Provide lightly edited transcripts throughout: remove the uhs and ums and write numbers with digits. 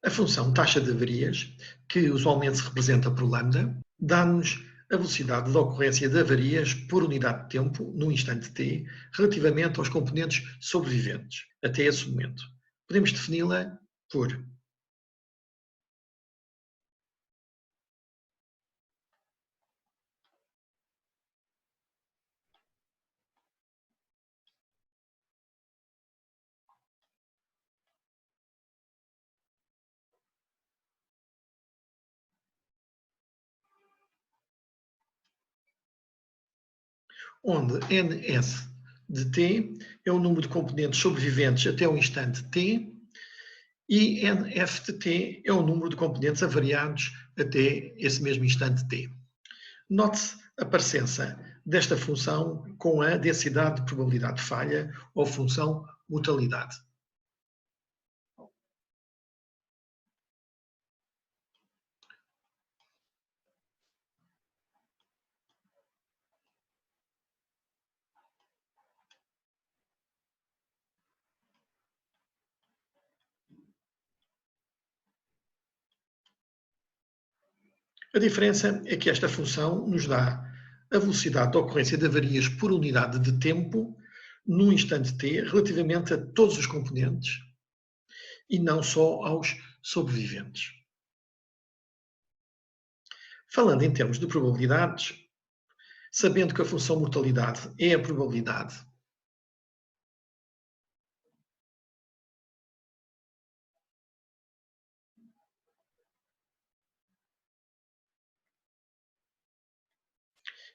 A função taxa de avarias, que usualmente se representa por lambda, dá-nos a velocidade de ocorrência de avarias por unidade de tempo, num instante t, relativamente aos componentes sobreviventes, até esse momento. Podemos defini-la por onde ns de t é o número de componentes sobreviventes até o instante t e nf de t é o número de componentes avariados até esse mesmo instante t. Note-se a parecença desta função com a densidade de probabilidade de falha ou função mortalidade. A diferença é que esta função nos dá a velocidade de ocorrência de avarias por unidade de tempo num instante t relativamente a todos os componentes e não só aos sobreviventes. Falando em termos de probabilidades, sabendo que a função mortalidade é a probabilidade,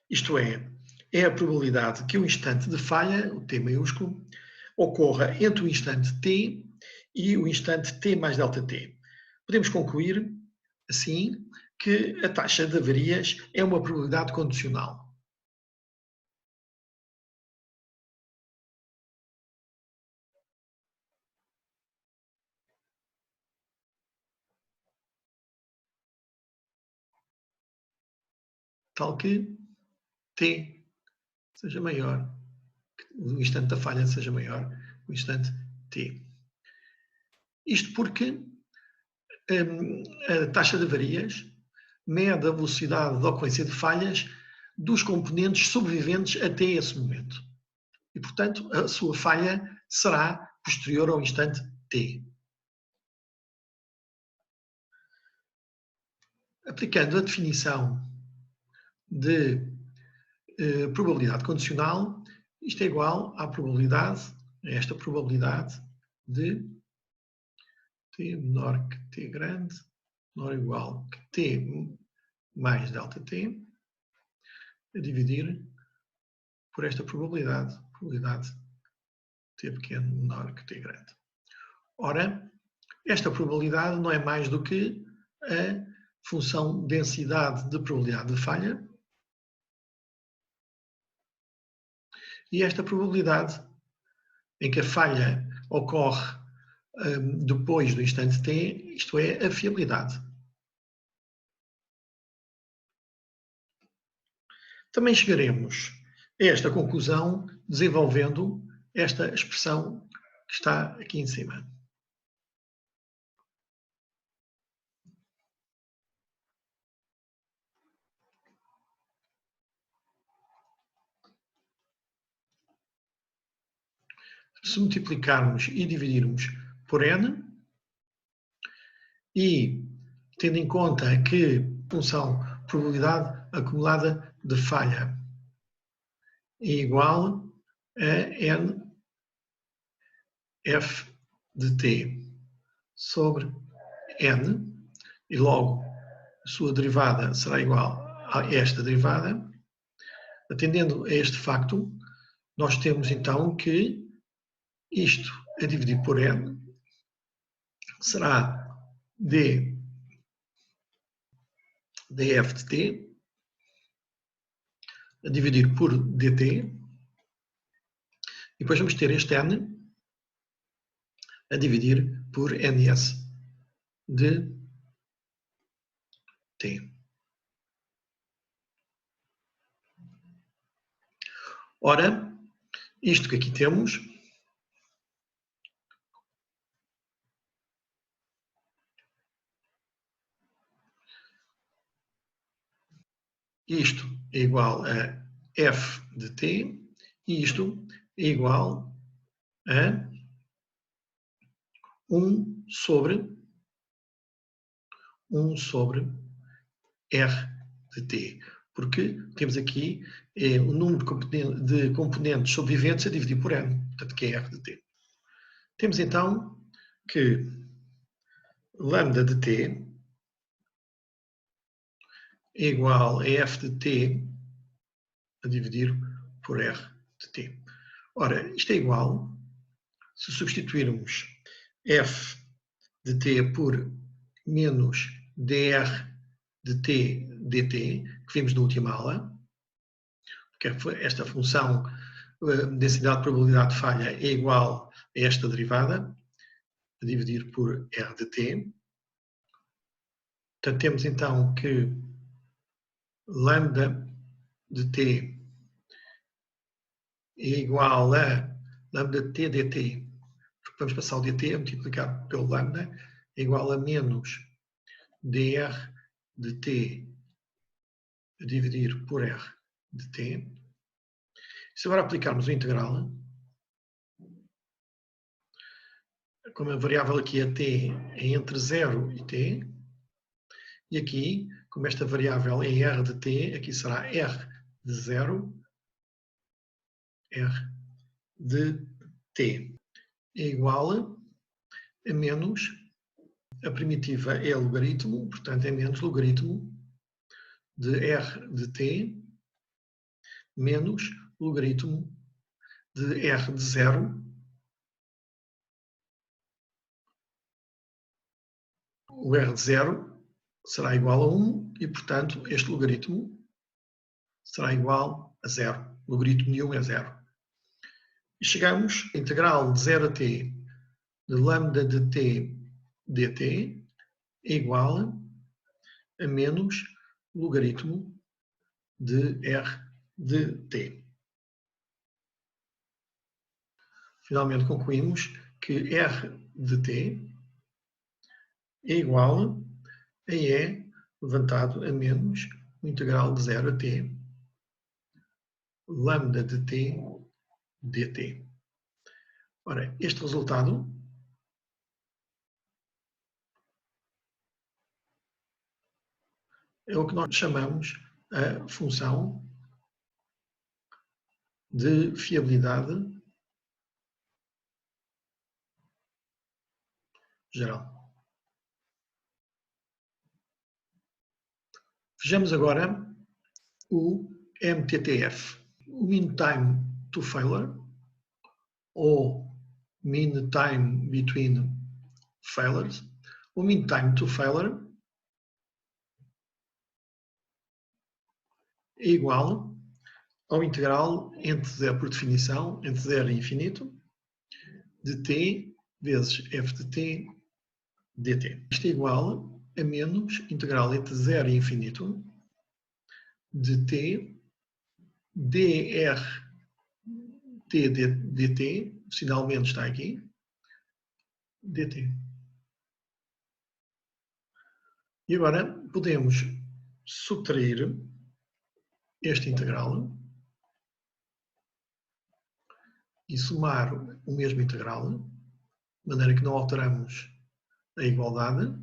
isto é a probabilidade que o instante de falha, o t maiúsculo, ocorra entre o instante t e o instante t mais delta t. Podemos concluir, assim, que a taxa de avarias é uma probabilidade condicional. Tal que t seja maior, que o instante da falha seja maior que o instante t. Isto porque a taxa de avarias mede a velocidade de ocorrência de falhas dos componentes sobreviventes até esse momento. E, portanto, a sua falha será posterior ao instante t. Aplicando a definição de probabilidade condicional, isto é igual à probabilidade, a esta probabilidade de t menor que t grande, menor ou igual que t mais delta t, a dividir por esta probabilidade t pequeno menor que t grande. Ora, esta probabilidade não é mais do que a função densidade de probabilidade de falha, e esta probabilidade em que a falha ocorre depois do instante t, isto é, a fiabilidade. Também chegaremos a esta conclusão desenvolvendo esta expressão que está aqui em cima. Se multiplicarmos e dividirmos por n, e tendo em conta que a função probabilidade acumulada de falha é igual a n f de t sobre n, e logo a sua derivada será igual a esta derivada, atendendo a este facto, nós temos então que isto a dividir por n será df de t a dividir por dt, e depois vamos ter este n a dividir por ns de t. Ora, isto que aqui temos isto é igual a f de t e isto é igual a 1 sobre r de t. Porque temos aqui o número de componentes sobreviventes a dividir por n, portanto, que é r de t. Temos então que lambda de t é igual a f de t a dividir por r de t. Ora, isto é igual, se substituirmos f de t por menos dr de t dt, que vimos na última aula, que esta função densidade de probabilidade de falha é igual a esta derivada, a dividir por r de t. Portanto, temos então que lambda de t é igual a lambda de t dt, porque vamos passar o dt multiplicado pelo lambda, é igual a menos dr de t a dividir por r de t. Se agora aplicarmos o integral, como a variável aqui é t, é entre 0 e t, e aqui, como esta variável é r de t, aqui será r de 0, r de t é igual a menos, a primitiva é logaritmo, portanto é menos logaritmo de r de t menos logaritmo de r de 0 o r de 0 será igual a 1 e, portanto, este logaritmo será igual a 0. Logaritmo de 1 é 0. E chegamos à integral de 0 a t de lambda de t dt é igual a menos logaritmo de r de t. Finalmente concluímos que r de t é igual a e levantado a menos o integral de 0 a t lambda de t dt. Ora, este resultado é o que nós chamamos a função de fiabilidade geral. Vejamos agora o MTTF, o Mean Time to Failure, ou Mean Time Between Failures. O Mean Time to Failure é igual ao integral entre 0, por definição, entre 0 e infinito, de t vezes f de t dt. Isto é igual a menos integral entre 0 e infinito de t dr t dt, o sinal menos está aqui, dt. E agora podemos subtrair este integral e somar o mesmo integral, de maneira que não alteramos a igualdade.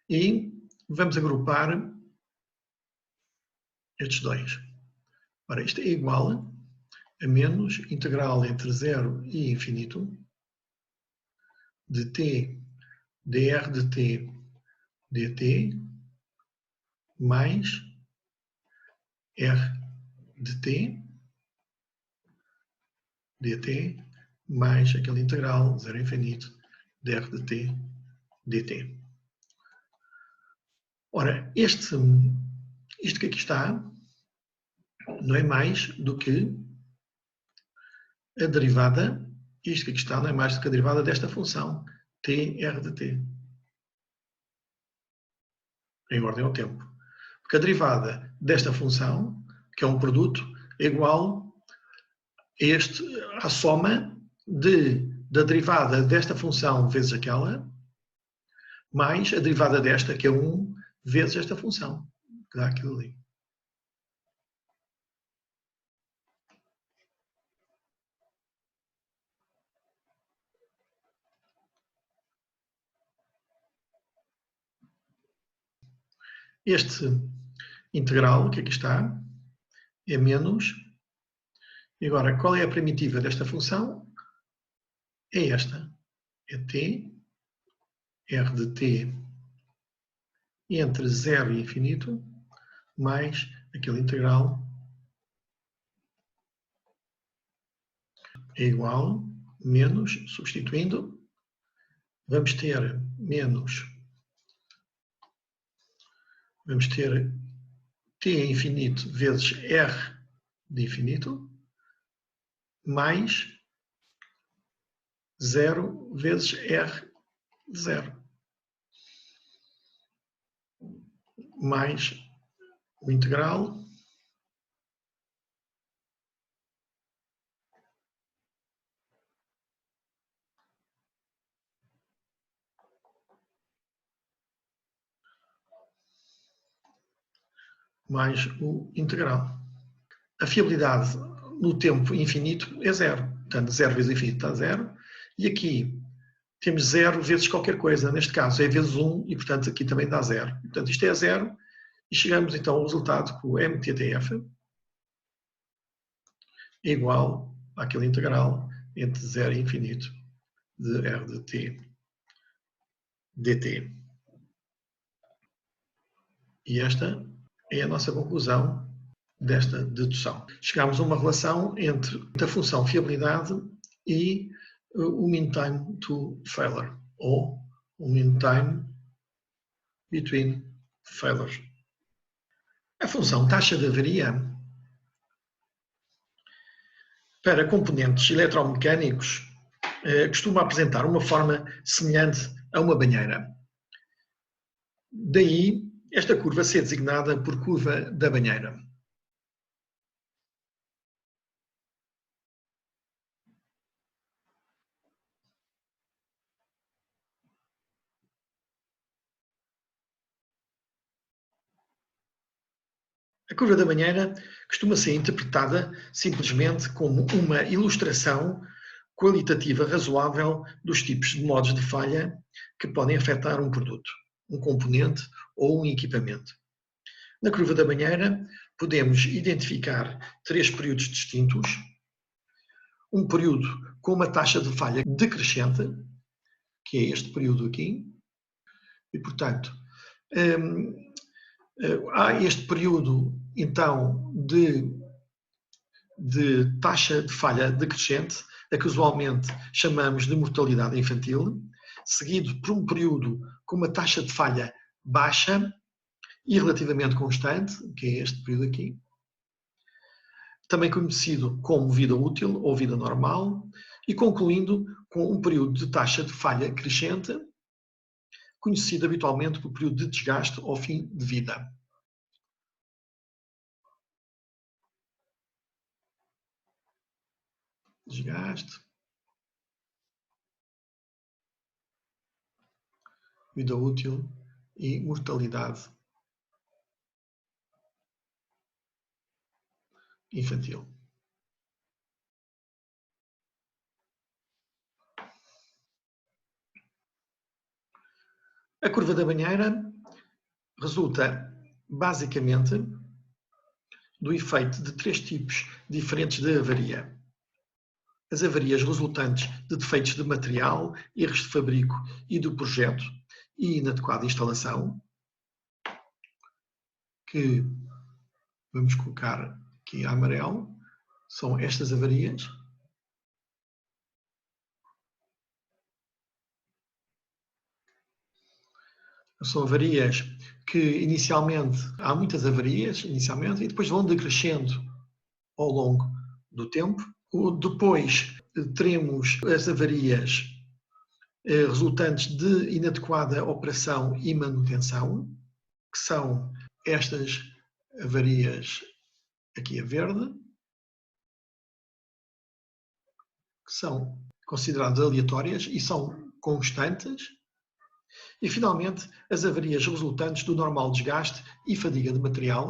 E vamos agrupar estes dois. Ora, isto é igual a menos integral entre 0 e infinito de t dr de t dt mais r de t dt mais aquele integral 0 a infinito dr de t dt. Ora, isto que aqui está não é mais do que a derivada, isto que aqui está não é mais do que a derivada desta função t r de t, em ordem ao tempo. Porque a derivada desta função, que é um produto, é igual à soma da derivada desta função vezes aquela, mais a derivada desta, que é 1 vezes esta função, que dá aquilo ali. Este integral, que aqui está, é menos. E agora, qual é a primitiva desta função? É esta. É t, r de t entre 0 e infinito, mais aquele integral é igual, menos, substituindo, vamos ter t infinito vezes r de infinito, mais 0 vezes r de 0, mais o integral mais o integral. A fiabilidade no tempo infinito é 0. Portanto, 0 vezes infinito dá 0. E aqui temos 0 vezes qualquer coisa. Neste caso é vezes 1 e, portanto, aqui também dá 0. Portanto, isto é 0. E chegamos então ao resultado que o MTTF é igual àquele integral entre 0 e infinito de R de t dt. E esta é a nossa conclusão desta dedução. Chegamos a uma relação entre a função fiabilidade e o mean time to failure, ou o mean time between failures. A função taxa de avaria para componentes eletromecânicos costuma apresentar uma forma semelhante a uma banheira. Daí esta curva ser designada por curva da banheira. A curva da banheira costuma ser interpretada simplesmente como uma ilustração qualitativa razoável dos tipos de modos de falha que podem afetar um produto, um componente ou um equipamento. Na curva da banheira podemos identificar 3 períodos distintos. Um período com uma taxa de falha decrescente, que é este período aqui, e portanto há este período então de taxa de falha decrescente, a que usualmente chamamos de mortalidade infantil, seguido por um período com uma taxa de falha baixa e relativamente constante, que é este período aqui, também conhecido como vida útil ou vida normal, e concluindo com um período de taxa de falha crescente, conhecido habitualmente por período de desgaste ou fim de vida. Desgaste, vida útil e mortalidade infantil. A curva da banheira resulta basicamente do efeito de 3 tipos diferentes de avaria. As avarias resultantes de defeitos de material, erros de fabrico e do projeto e inadequada instalação, que vamos colocar aqui a amarelo, são estas avarias. São avarias que inicialmente, há muitas avarias inicialmente e depois vão decrescendo ao longo do tempo. Depois teremos as avarias resultantes de inadequada operação e manutenção, que são estas avarias aqui a verde, que são consideradas aleatórias e são constantes. E, finalmente, as avarias resultantes do normal desgaste e fadiga de material.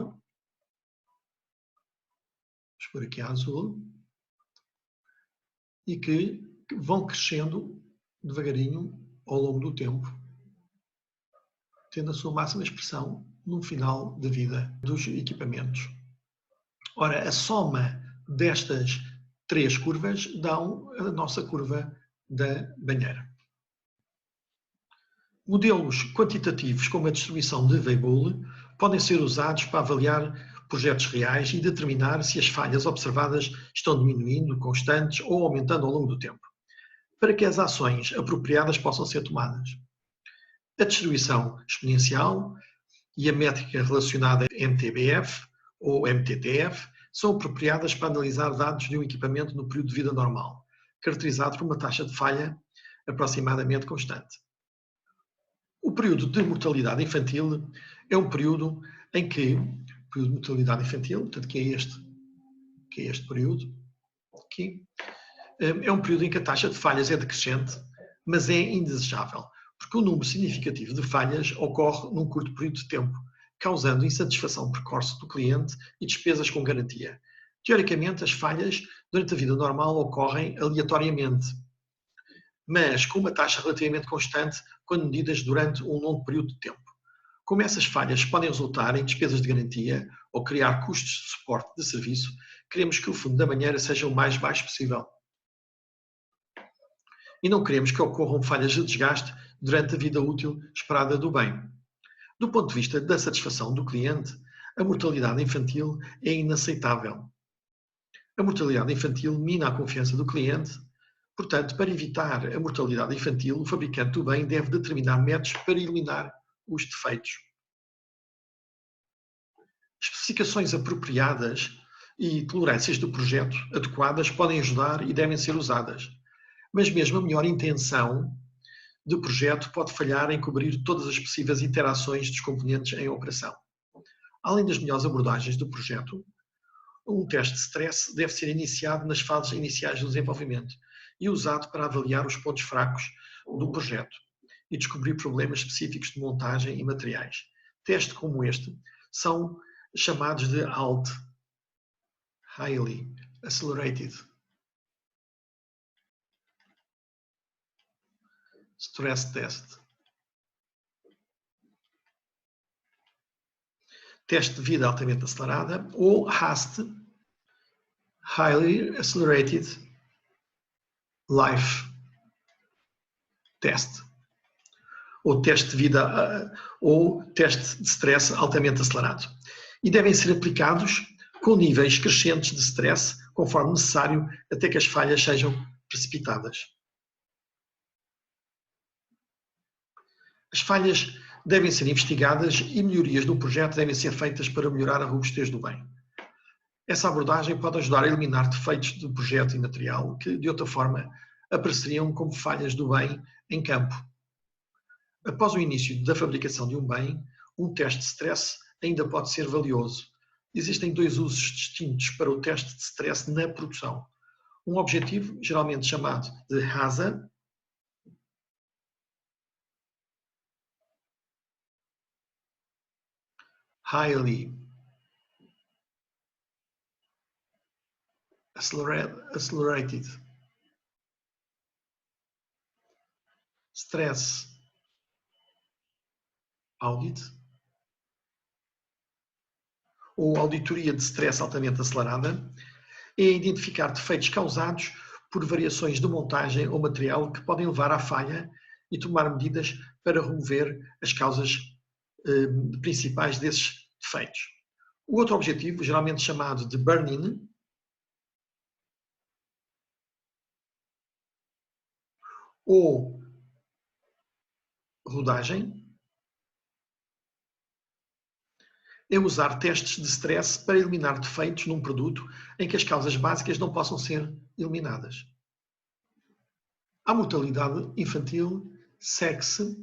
Vamos pôr aqui a azul. E que vão crescendo devagarinho ao longo do tempo, tendo a sua máxima expressão no final da vida dos equipamentos. Ora, a soma destas três curvas dão a nossa curva da banheira. Modelos quantitativos como a distribuição de Weibull podem ser usados para avaliar projetos reais e determinar se as falhas observadas estão diminuindo, constantes ou aumentando ao longo do tempo, para que as ações apropriadas possam ser tomadas. A distribuição exponencial e a métrica relacionada MTBF ou MTTF são apropriadas para analisar dados de um equipamento no período de vida normal, caracterizado por uma taxa de falha aproximadamente constante. O período de mortalidade infantil é um período em que, período de mortalidade infantil, portanto, que é este período, aqui, é um período em que a taxa de falhas é decrescente, mas é indesejável, porque o número significativo de falhas ocorre num curto período de tempo, causando insatisfação precoce do cliente e despesas com garantia. Teoricamente, as falhas durante a vida normal ocorrem aleatoriamente, mas com uma taxa relativamente constante quando medidas durante um longo período de tempo. Como essas falhas podem resultar em despesas de garantia ou criar custos de suporte de serviço, queremos que o fundo da banheira seja o mais baixo possível. E não queremos que ocorram falhas de desgaste durante a vida útil esperada do bem. Do ponto de vista da satisfação do cliente, a mortalidade infantil é inaceitável. A mortalidade infantil mina a confiança do cliente. Portanto, para evitar a mortalidade infantil, o fabricante do bem deve determinar métodos para eliminar os defeitos. Especificações apropriadas e tolerâncias do projeto adequadas podem ajudar e devem ser usadas. Mas mesmo a melhor intenção do projeto pode falhar em cobrir todas as possíveis interações dos componentes em operação. Além das melhores abordagens do projeto, um teste de stress deve ser iniciado nas fases iniciais do desenvolvimento e usado para avaliar os pontos fracos do projeto e descobrir problemas específicos de montagem e materiais. Testes como este são chamados de HALT, Highly Accelerated Stress Test. Teste de vida altamente acelerada, ou HAST, Highly Accelerated Life Test, ou teste de vida, ou teste de stress altamente acelerado. E devem ser aplicados com níveis crescentes de stress, conforme necessário, até que as falhas sejam precipitadas. As falhas devem ser investigadas e melhorias no projeto devem ser feitas para melhorar a robustez do bem. Essa abordagem pode ajudar a eliminar defeitos do projeto e material que, de outra forma, apareceriam como falhas do bem em campo. Após o início da fabricação de um bem, um teste de stress ainda pode ser valioso. Existem dois usos distintos para o teste de stress na produção. Um objetivo, geralmente chamado de HASA, Highly Accelerated Stress Audit, ou auditoria de stress altamente acelerada, é identificar defeitos causados por variações de montagem ou material que podem levar à falha e tomar medidas para remover as causas principais desses defeitos. O outro objetivo, geralmente chamado de burn-in, ou rodagem, é usar testes de stress para eliminar defeitos num produto em que as causas básicas não possam ser eliminadas. À mortalidade infantil segue-se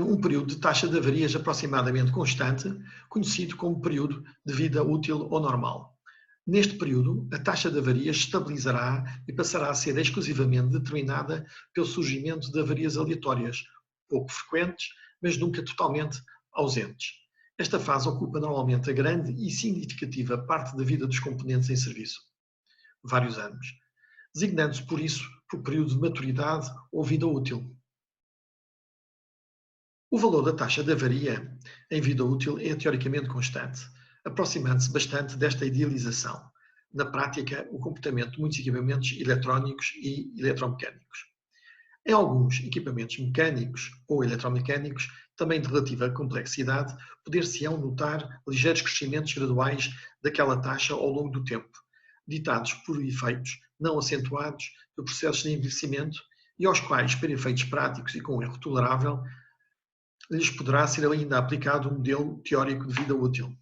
um período de taxa de avarias aproximadamente constante, conhecido como período de vida útil ou normal. Neste período, a taxa de avarias estabilizará e passará a ser exclusivamente determinada pelo surgimento de avarias aleatórias pouco frequentes, mas nunca totalmente ausentes. Esta fase ocupa normalmente a grande e significativa parte da vida dos componentes em serviço, vários anos, designando-se por isso por período de maturidade ou vida útil. O valor da taxa de avaria em vida útil é teoricamente constante, aproximando-se bastante desta idealização. Na prática, o comportamento de muitos equipamentos eletrónicos e eletromecânicos. Em alguns equipamentos mecânicos ou eletromecânicos, também de relativa complexidade, poder-se-ão notar ligeiros crescimentos graduais daquela taxa ao longo do tempo, ditados por efeitos não acentuados de processos de envelhecimento e aos quais, por efeitos práticos e com erro tolerável, lhes poderá ser ainda aplicado um modelo teórico de vida útil.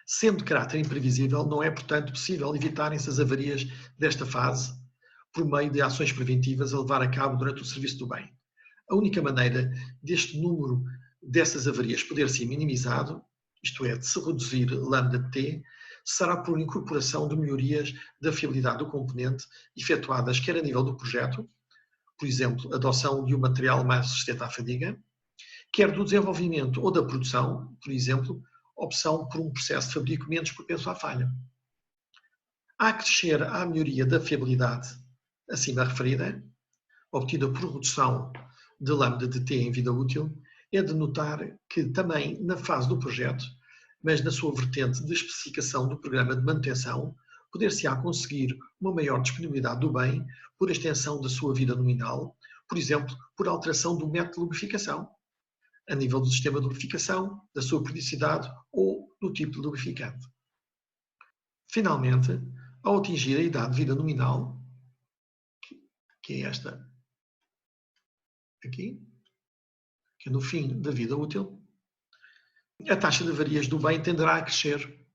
Sendo de caráter imprevisível, não é, portanto, possível evitarem-se as avarias desta fase por meio de ações preventivas a levar a cabo durante o serviço do bem. A única maneira deste número dessas avarias poder ser minimizado, isto é, de se reduzir lambda t, será por incorporação de melhorias da fiabilidade do componente efetuadas quer a nível do projeto, por exemplo, adoção de um material mais resistente à fadiga, quer do desenvolvimento ou da produção, por exemplo, opção por um processo de fabrico menos propenso à falha. A acrescer à melhoria da fiabilidade acima referida, obtida por redução de lambda de t em vida útil, é de notar que também na fase do projeto, mas na sua vertente de especificação do programa de manutenção, poder-se-á conseguir uma maior disponibilidade do bem por extensão da sua vida nominal, por exemplo, por alteração do método de lubrificação, a nível do sistema de lubrificação, da sua periodicidade ou do tipo de lubrificante. Finalmente, ao atingir a idade de vida nominal, que é esta aqui, que é no fim da vida útil, a taxa de avarias do bem tenderá a crescer,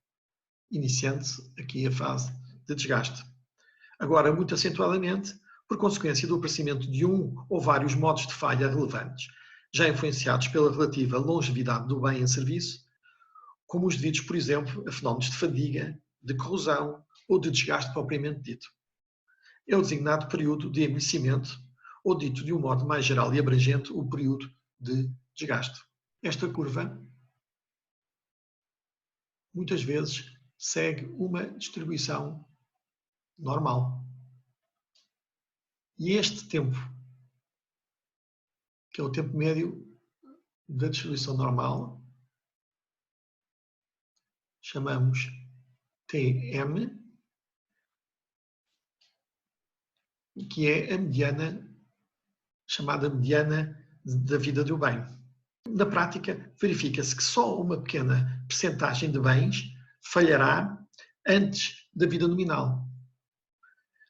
iniciando-se aqui a fase de desgaste. Agora, muito acentuadamente, por consequência do aparecimento de um ou vários modos de falha relevantes, já influenciados pela relativa longevidade do bem em serviço, como os devidos, por exemplo, a fenómenos de fadiga, de corrosão ou de desgaste propriamente dito. É o designado período de envelhecimento, ou dito de um modo mais geral e abrangente, o período de desgaste. Esta curva, muitas vezes, segue uma distribuição normal. E este tempo, que é o tempo médio da distribuição normal, chamamos Tm, que é a mediana, chamada mediana da vida do bem. Na prática, verifica-se que só uma pequena percentagem de bens falhará antes da vida nominal,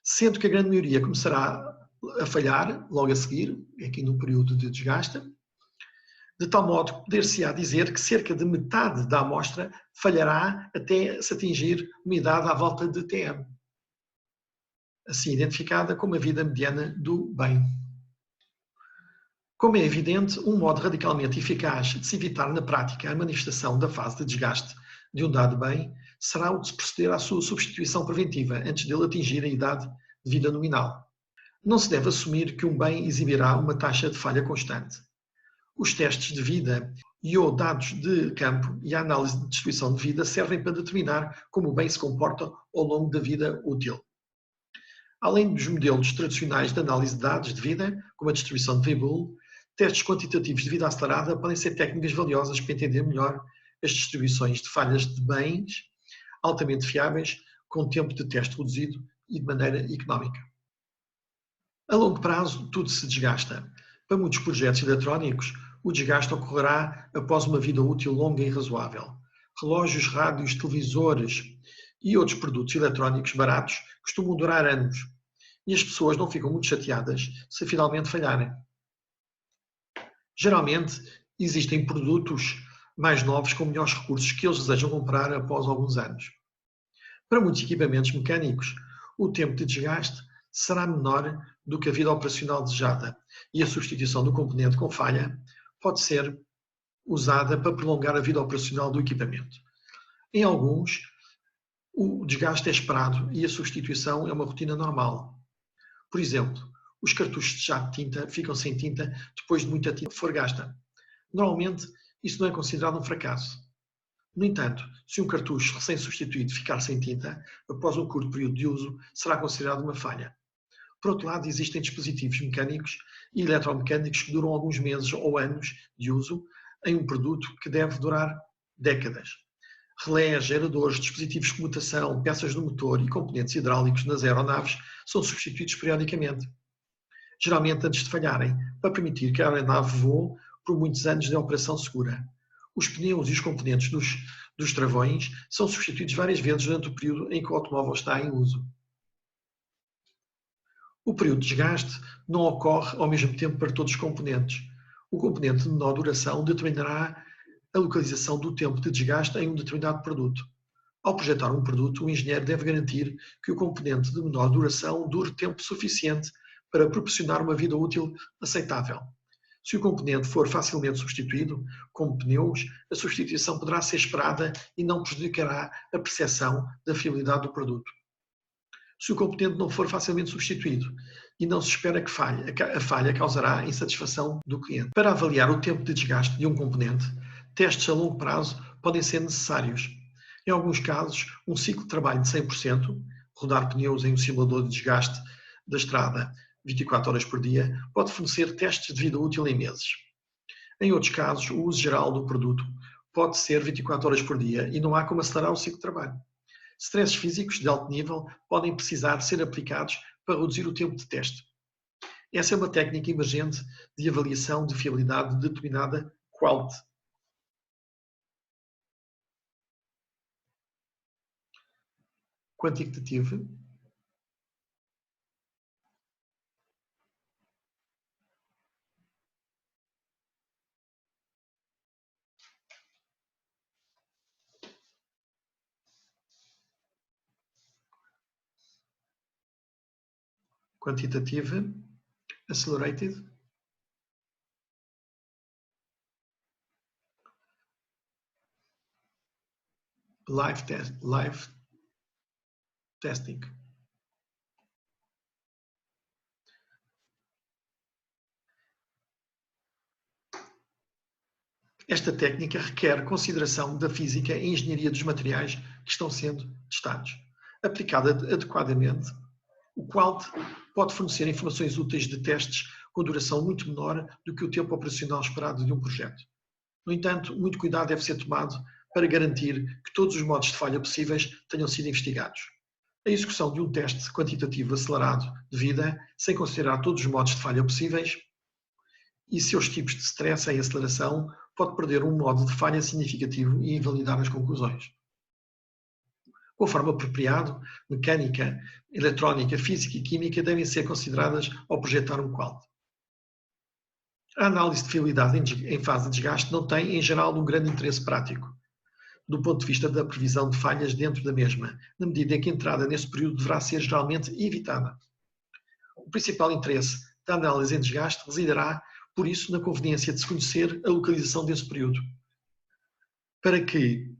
sendo que a grande maioria começará a falhar logo a seguir, aqui no período de desgaste, de tal modo que poder-se-á dizer que cerca de metade da amostra falhará até se atingir uma idade à volta de Tm, assim identificada como a vida mediana do bem. Como é evidente, um modo radicalmente eficaz de se evitar na prática a manifestação da fase de desgaste de um dado bem será o de se proceder à sua substituição preventiva antes dele atingir a idade de vida nominal. Não se deve assumir que um bem exibirá uma taxa de falha constante. Os testes de vida e ou dados de campo e a análise de distribuição de vida servem para determinar como o bem se comporta ao longo da vida útil. Além dos modelos tradicionais de análise de dados de vida, como a distribuição de Weibull, testes quantitativos de vida acelerada podem ser técnicas valiosas para entender melhor as distribuições de falhas de bens altamente fiáveis, com tempo de teste reduzido e de maneira económica. A longo prazo, tudo se desgasta. Para muitos projetos eletrónicos, o desgaste ocorrerá após uma vida útil longa e razoável. Relógios, rádios, televisores e outros produtos eletrónicos baratos costumam durar anos e as pessoas não ficam muito chateadas se finalmente falharem. Geralmente, existem produtos mais novos com melhores recursos que eles desejam comprar após alguns anos. Para muitos equipamentos mecânicos, o tempo de desgaste será menor do que a vida operacional desejada e a substituição do componente com falha pode ser usada para prolongar a vida operacional do equipamento. Em alguns, o desgaste é esperado e a substituição é uma rotina normal. Por exemplo, os cartuchos de jato de tinta ficam sem tinta depois de muita tinta for gasta. Normalmente, isso não é considerado um fracasso. No entanto, se um cartucho recém-substituído ficar sem tinta, após um curto período de uso, será considerado uma falha. Por outro lado, existem dispositivos mecânicos e eletromecânicos que duram alguns meses ou anos de uso em um produto que deve durar décadas. Relés, geradores, dispositivos de comutação, peças do motor e componentes hidráulicos nas aeronaves são substituídos periodicamente, geralmente antes de falharem, para permitir que a aeronave voe por muitos anos de operação segura. Os pneus e os componentes dos travões são substituídos várias vezes durante o período em que o automóvel está em uso. O período de desgaste não ocorre ao mesmo tempo para todos os componentes. O componente de menor duração determinará a localização do tempo de desgaste em um determinado produto. Ao projetar um produto, o engenheiro deve garantir que o componente de menor duração dure tempo suficiente para proporcionar uma vida útil aceitável. Se o componente for facilmente substituído, como pneus, a substituição poderá ser esperada e não prejudicará a percepção da fiabilidade do produto. Se o componente não for facilmente substituído e não se espera que falhe, a falha causará insatisfação do cliente. Para avaliar o tempo de desgaste de um componente, testes a longo prazo podem ser necessários. Em alguns casos, um ciclo de trabalho de 100%, rodar pneus em um simulador de desgaste da estrada 24 horas por dia, pode fornecer testes de vida útil em meses. Em outros casos, o uso geral do produto pode ser 24 horas por dia e não há como acelerar o ciclo de trabalho. Stresses físicos de alto nível podem precisar ser aplicados para reduzir o tempo de teste. Essa é uma técnica emergente de avaliação de fiabilidade denominada QALT. Quantitative Accelerated Live Testing. Esta técnica requer consideração da física e engenharia dos materiais que estão sendo testados. Aplicada adequadamente, o QALT pode fornecer informações úteis de testes com duração muito menor do que o tempo operacional esperado de um projeto. No entanto, muito cuidado deve ser tomado para garantir que todos os modos de falha possíveis tenham sido investigados. A execução de um teste quantitativo acelerado de vida, sem considerar todos os modos de falha possíveis e seus tipos de stress em aceleração, pode perder um modo de falha significativo e invalidar as conclusões. Conforme apropriado, mecânica, eletrónica, física e química devem ser consideradas ao projetar um QALT. A análise de fiabilidade em fase de desgaste não tem, em geral, um grande interesse prático, do ponto de vista da previsão de falhas dentro da mesma, na medida em que a entrada nesse período deverá ser geralmente evitada. O principal interesse da análise em desgaste residirá, por isso, na conveniência de se conhecer a localização desse período, para que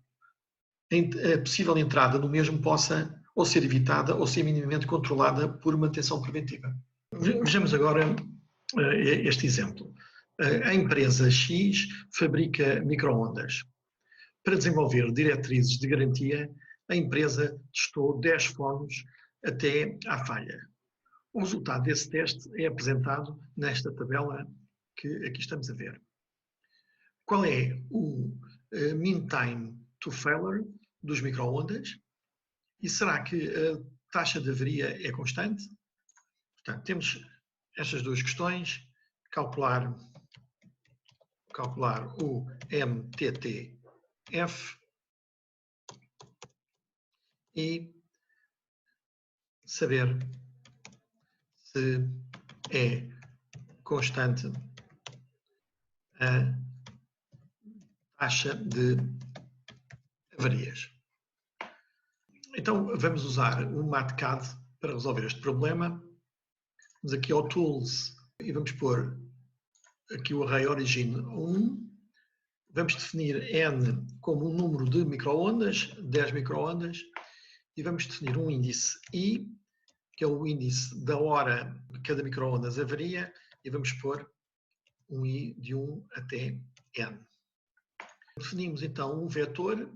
a possível entrada no mesmo possa ou ser evitada ou ser minimamente controlada por manutenção preventiva. Vejamos agora este exemplo. A empresa X fabrica micro-ondas. Para desenvolver diretrizes de garantia, a empresa testou 10 fones até à falha. O resultado desse teste é apresentado nesta tabela que aqui estamos a ver. Qual é o mean time to failure dos micro-ondas? E será que a taxa de avaria é constante? Portanto, temos estas duas questões. Calcular o MTTF e saber se é constante a taxa de avarias. Então, vamos usar o MATCAD para resolver este problema. Vamos aqui ao Tools e vamos pôr aqui o array origin 1. Vamos definir N como um número de micro-ondas, 10 micro-ondas, e vamos definir um índice I, que é o índice da hora cada micro-ondas avaria e vamos pôr um i de 1 até n. Definimos então um vetor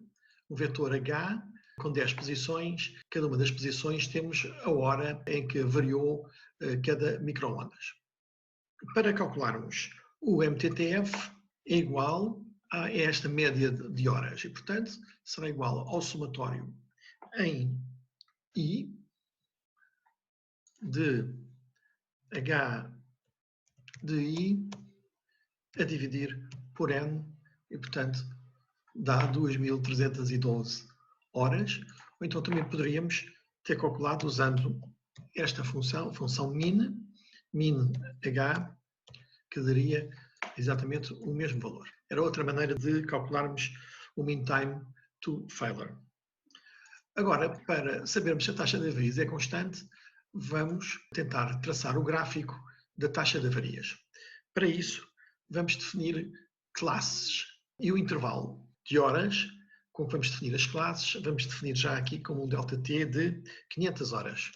h, com 10 posições. Cada uma das posições temos a hora em que variou cada micro-ondas. Para calcularmos o MTTF é igual a esta média de horas e, portanto, será igual ao somatório em I de H de I a dividir por N e, portanto, dá 2.312 horas. Ou então também poderíamos ter calculado usando esta função, a função min H, que daria exatamente o mesmo valor. Era outra maneira de calcularmos o mean time to failure. Agora, para sabermos se a taxa de avarias é constante, vamos tentar traçar o gráfico da taxa de avarias. Para isso, vamos definir classes e o intervalo de horas com que vamos definir as classes, vamos definir já aqui como um ΔT de 500 horas.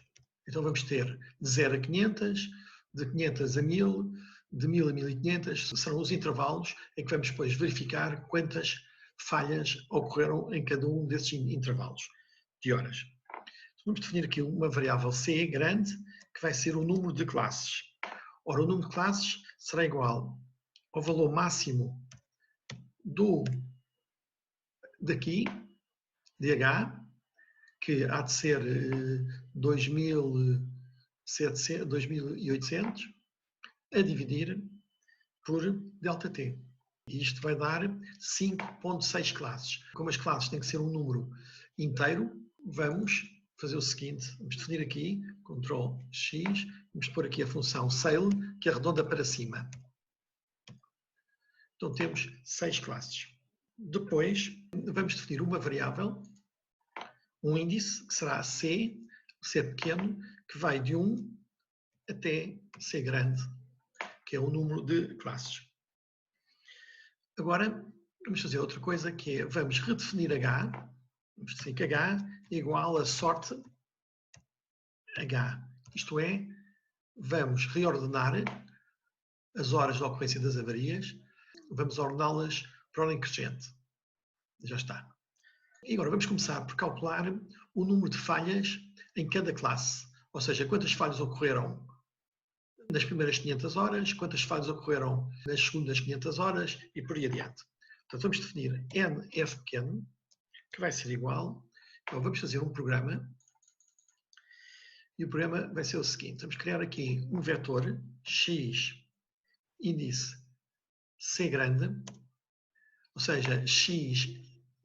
Então vamos ter de 0 a 500, de 500 a 1000, de 1000 a 1500, serão os intervalos em que vamos depois verificar quantas falhas ocorreram em cada um desses intervalos de horas. Vamos definir aqui uma variável C grande, que vai ser o número de classes. Ora, o número de classes será igual ao valor máximo daqui, de H, que há de ser 2.800, a dividir por ΔT. E isto vai dar 5.6 classes. Como as classes têm que ser um número inteiro, vamos fazer o seguinte, vamos definir aqui, Ctrl X, vamos pôr aqui a função sale, que arredonda para cima. Então temos 6 classes. Depois vamos definir uma variável, um índice, que será C, C pequeno, que vai de 1 até C grande, que é o número de classes. Agora, vamos fazer outra coisa, que é, vamos redefinir H, vamos definir que H é igual a sorte H. Isto é, vamos reordenar as horas de ocorrência das avarias, vamos ordená-las por ordem crescente. Já está. E agora vamos começar por calcular o número de falhas em cada classe, ou seja, quantas falhas ocorreram nas primeiras 500 horas, quantas falhas ocorreram nas segundas 500 horas e por aí adiante. Portanto, vamos definir NF pequeno, que vai ser igual, então vamos fazer um programa, e o programa vai ser o seguinte, vamos criar aqui um vetor x índice C grande, ou seja, x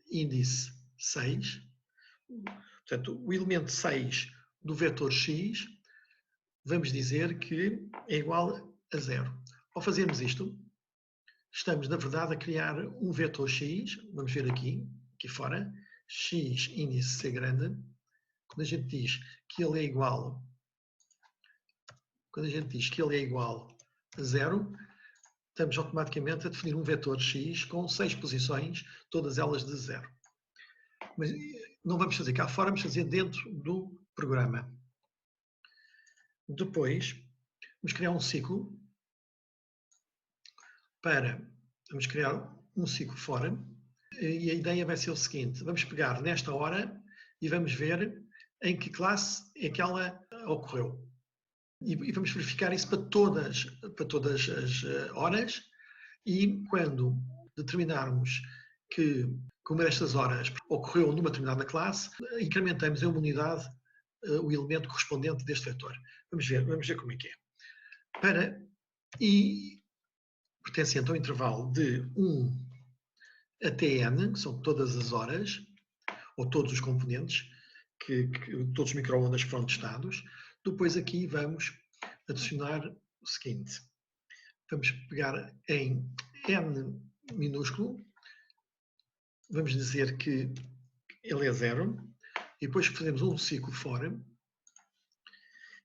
índice 6, portanto, o elemento 6 do vetor x, vamos dizer que é igual a 0. Ao fazermos isto, estamos, na verdade, a criar um vetor x, vamos ver aqui fora, x índice C grande, quando a gente diz que ele é igual, a 0, estamos automaticamente a definir um vetor x com 6 posições, todas elas de 0. Mas não vamos fazer cá fora, vamos fazer dentro do programa. Depois, vamos criar um ciclo vamos criar um ciclo fora, e a ideia vai ser o seguinte, vamos pegar nesta hora e vamos ver em que classe é que ela ocorreu. E vamos verificar isso para todas as horas, e quando determinarmos que uma destas horas ocorreu numa determinada classe, incrementamos em uma unidade o elemento correspondente deste vetor. Vamos ver como é que é. E pertencente ao intervalo de 1 até n, que são todas as horas, ou todos os componentes, todos os micro-ondas que foram testados. Depois aqui vamos adicionar o seguinte. Vamos pegar em n minúsculo, vamos dizer que ele é 0, e depois fazemos um ciclo for,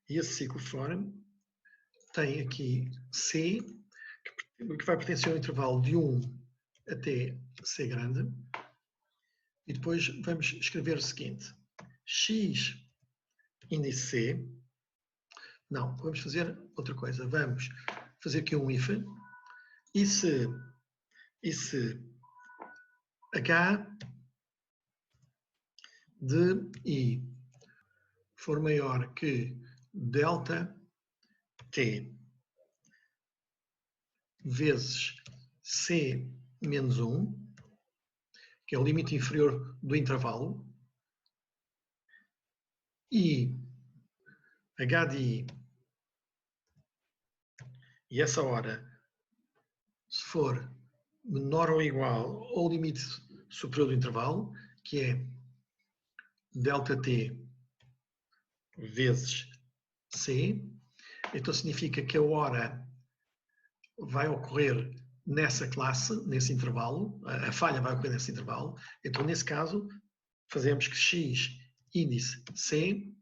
e esse ciclo for tem aqui C, que vai pertencer ao intervalo de 1 até C grande, e depois vamos escrever o seguinte, x índice C Não, vamos fazer outra coisa. Vamos fazer aqui um if. E se H de I for maior que delta T vezes C menos 1, que é o limite inferior do intervalo, e H de I, e essa hora, se for menor ou igual ao limite superior do intervalo, que é delta T vezes C, então significa que a hora vai ocorrer nessa classe, nesse intervalo, a falha vai ocorrer nesse intervalo, então nesse caso fazemos que x índice C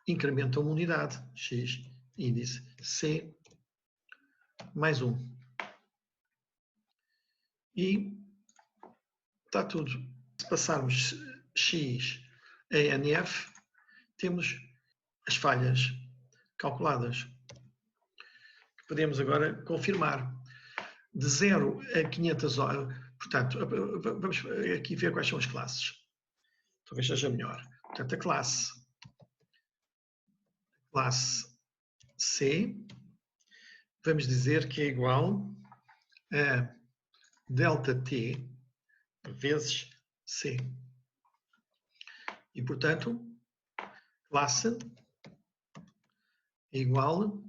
incrementa uma unidade, x índice C mais 1. E está tudo. Se passarmos x a NF, temos as falhas calculadas. Podemos agora confirmar. De 0 a 500 horas, portanto, vamos aqui ver quais são as classes. Talvez seja melhor. Portanto, a classe C, vamos dizer que é igual a delta T vezes C. E, portanto, classe é igual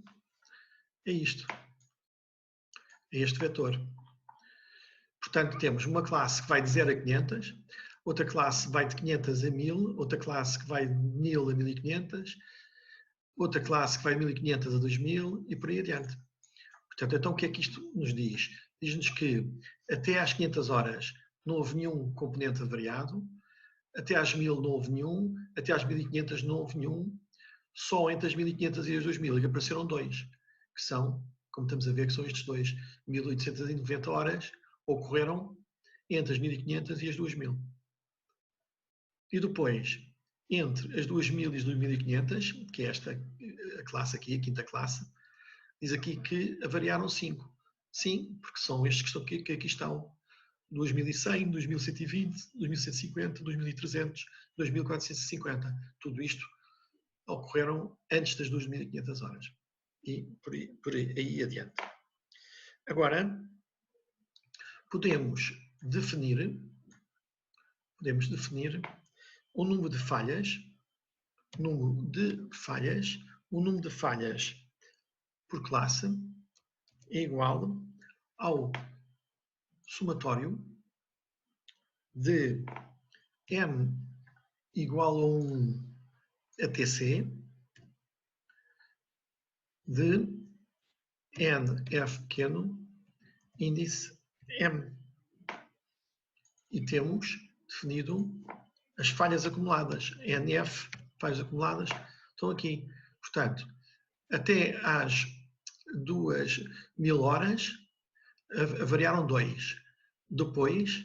a isto, a este vetor. Portanto, temos uma classe que vai de 0 a 500, outra classe que vai de 500 a 1000, outra classe que vai de 1000 a 1500, outra classe que vai de 1500 a 2000 e por aí adiante. Portanto, então o que é que isto nos diz? Diz-nos que até às 500 horas não houve nenhum componente avariado, até às 1000 não houve nenhum, até às 1500 não houve nenhum, só entre as 1500 e as 2000 que apareceram dois, que são, como estamos a ver, que são estes dois, 1890 horas ocorreram entre as 1500 e as 2000. E depois, entre as 2000 e as 2500, que é esta a classe aqui, a quinta classe, diz aqui que avariaram 5. Sim, porque são estes que aqui estão. 2100, 2120, 2150, 2300, 2450. Tudo isto ocorreram antes das 2500 horas. E por aí adiante. Agora, podemos definir o número de falhas, o número de falhas por classe é igual ao somatório de m igual a 1 a tc de nf pequeno índice m. E temos definido as falhas acumuladas. NF, falhas acumuladas, estão aqui. Portanto, até às 2000 horas, avariaram 2. Depois,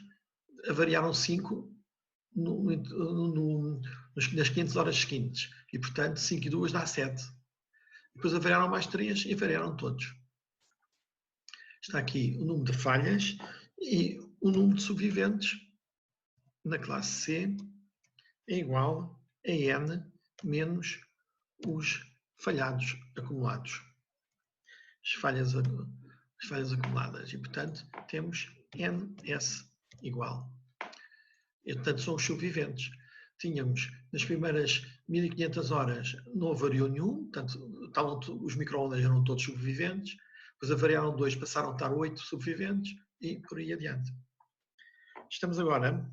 avariaram 5 nas 500 horas seguintes. E, portanto, 5 e 2 dá 7. Depois avariaram mais 3 e avariaram todos. Está aqui o número de falhas e o número de sobreviventes na classe C é igual a N menos os falhados acumulados. As falhas acumuladas. E, portanto, temos NS igual. E, portanto, são os sobreviventes. Tínhamos, nas primeiras 1500 horas, não avariou nenhum, portanto, os micro-ondas eram todos sobreviventes, depois avariaram 2, passaram a estar 8 sobreviventes e por aí adiante. Estamos agora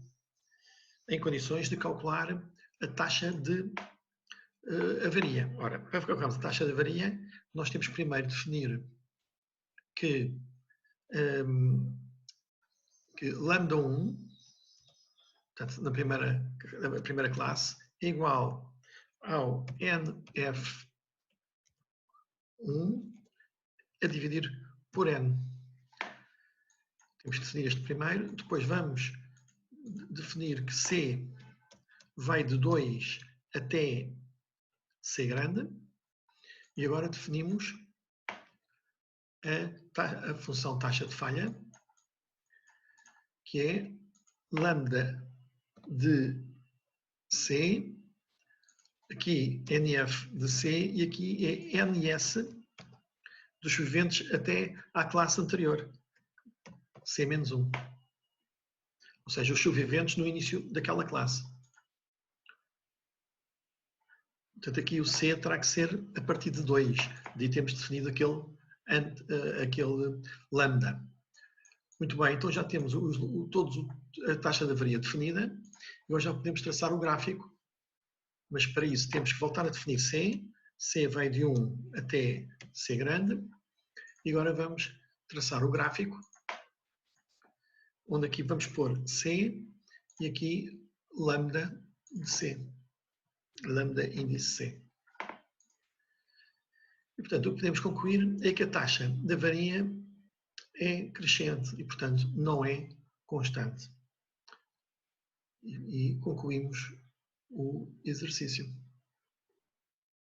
em condições de calcular a taxa de avaria. Ora, para calcularmos a taxa de avaria, nós temos primeiro de definir que lambda 1, portanto, na primeira classe, é igual ao NF1 a dividir por N. Temos que definir este primeiro, depois vamos definir que C vai de 2 até C grande. E agora definimos a função taxa de falha, que é lambda de C, aqui NF de C e aqui é NS dos viventes até à classe anterior, C-1. Ou seja, os sobreviventes no início daquela classe. Portanto, aqui o C terá que ser a partir de 2. Daí temos definido aquele lambda. Muito bem, então já temos todos a taxa de avaria definida. Agora já podemos traçar o gráfico. Mas para isso temos que voltar a definir C. C vai de 1 até C grande. E agora vamos traçar o gráfico, onde aqui vamos pôr C e aqui lambda de C. Lambda índice C. E, portanto, o que podemos concluir é que a taxa de avaria é crescente e, portanto, não é constante. E concluímos o exercício.